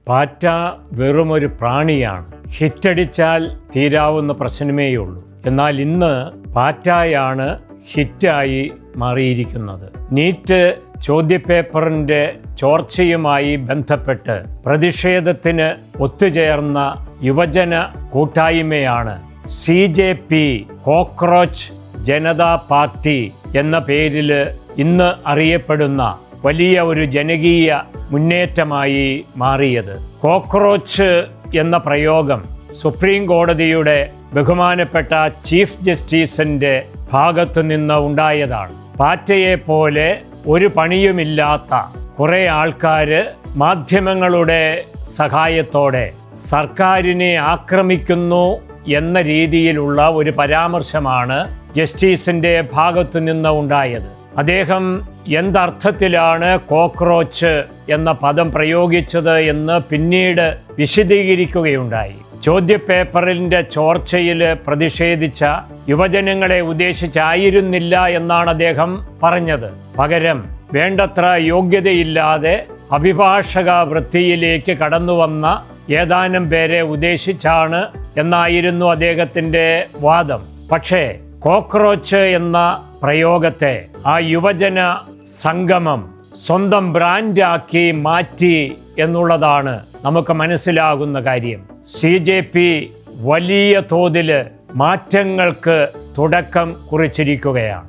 പാറ്റ വെറുമൊരു പ്രാണിയാണ്. ഹിറ്റടിച്ചാൽ തീരാവുന്ന പ്രശ്നമേയുള്ളൂ. എന്നാൽ ഇന്ന് പാറ്റയാണ് ഹിറ്റായി മാറിയിരിക്കുന്നത്. നീറ്റ് ചോദ്യപേപ്പറിൻ്റെ ചോർച്ചയുമായി ബന്ധപ്പെട്ട് പ്രതിഷേധത്തിന് ഒത്തുചേർന്ന യുവജന കൂട്ടായ്മയാണ് CJP കോക്രോച്ച് ജനതാ പാർട്ടി എന്ന പേരിൽ ഇന്ന് അറിയപ്പെടുന്ന വലിയ ഒരു ജനകീയ മുന്നേറ്റമായി മാറിയത്. കോക്രോച്ച് എന്ന പ്രയോഗം സുപ്രീം കോടതിയുടെ ബഹുമാനപ്പെട്ട ചീഫ് ജസ്റ്റിസിൻ്റെ ഭാഗത്തു നിന്ന് ഉണ്ടായതാണ്. പാറ്റയെപ്പോലെ ഒരു പണിയുമില്ലാത്ത കുറേ ആൾക്കാർ മാധ്യമങ്ങളുടെ സഹായത്തോടെ സർക്കാരിനെ ആക്രമിക്കുന്നു എന്ന രീതിയിലുള്ള ഒരു പരാമർശമാണ് ജസ്റ്റിസിൻ്റെ ഭാഗത്തു നിന്ന് ഉണ്ടായത്. അദ്ദേഹം എന്തർത്ഥത്തിലാണ് കോക്രോച്ച് എന്ന പദം പ്രയോഗിച്ചത് എന്ന് പിന്നീട് വിശദീകരിക്കുകയുണ്ടായി. ചോദ്യപേപ്പറിൻ്റെ ചോർച്ചയിൽ പ്രതിഷേധിച്ച യുവജനങ്ങളെ ഉദ്ദേശിച്ചായിരുന്നില്ല എന്നാണ് അദ്ദേഹം പറഞ്ഞത്. പകരം വേണ്ടത്ര യോഗ്യതയില്ലാതെ അഭിഭാഷക വൃത്തിയിലേക്ക് കടന്നുവന്ന ഏതാനും പേരെ ഉദ്ദേശിച്ചാണ് എന്നായിരുന്നു അദ്ദേഹത്തിൻ്റെ വാദം. പക്ഷേ കോക്രോച്ച് എന്ന പ്രയോഗത്തെ ആ യുവജന സംഗമം സ്വന്തം ബ്രാൻഡാക്കി മാറ്റി എന്നുള്ളതാണ് നമുക്ക് മനസ്സിലാകുന്ന കാര്യം. CJP വലിയ തോതിൽ മാറ്റങ്ങൾക്ക് തുടക്കം കുറിച്ചിരിക്കുകയാണ്.